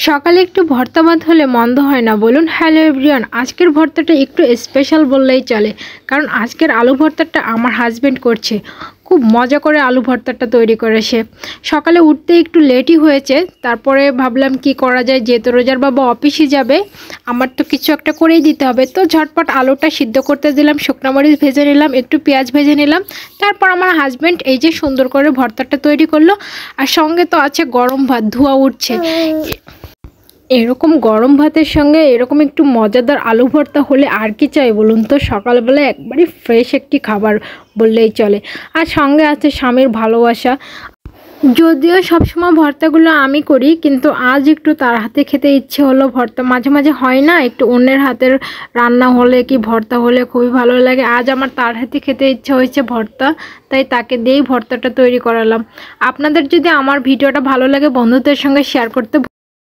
সকালে একটু ভর্তা ভাত হলে মন্দ হয় না বলুন। হ্যালো এভরিওয়ান, আজকের ভর্তাটা একটু স্পেশাল বললেই চলে, কারণ আজকের আলু ভর্তাটা আমার হাজব্যান্ড করছে। খুব মজা করে আলু ভর্তাটা তৈরি করেছে। সকালে উঠতে একটু লেটই হয়েছে, তারপরে ভাবলাম কি করা যায়, যেহেতু রোজার বাবা অফিসে যাবে, আমার তো কিছু একটা করেই দিতে হবে। তো ঝটপট আলুটা সিদ্ধ করতে দিলাম, শুকনো মরিচ ভেজে নিলাম, একটু পেঁয়াজ ভেজে নিলাম। তারপর আমার হাজব্যান্ড এই যে সুন্দর করে ভর্তাটা তৈরি করলো। আর সঙ্গে তো আছে গরম ভাত, ধোয়া উঠছে। এরকম গরম ভাতের সঙ্গে এরকম একটু মজাদার আলু ভর্তা হলে আর কি চাই বলুন তো। সকালবেলা একবারে ফ্রেশ একটি খাবার বললেই চলে। আর সঙ্গে আছে স্বামীর ভালোবাসা। যদিও সবসময় ভর্তাগুলো আমি করি, কিন্তু আজ একটু তার হাতে খেতে ইচ্ছে হলো। ভর্তা মাঝে মাঝে হয় না, একটু অন্যের হাতের রান্না হলে কি ভর্তা হলে খুবই ভালো লাগে। আজ আমার তার হাতে খেতে ইচ্ছে হয়েছে ভর্তা, তাই তাকে দিয়েই ভর্তাটা তৈরি করালাম। আপনাদের যদি আমার ভিডিওটা ভালো লাগে বন্ধুদের সঙ্গে শেয়ার করতে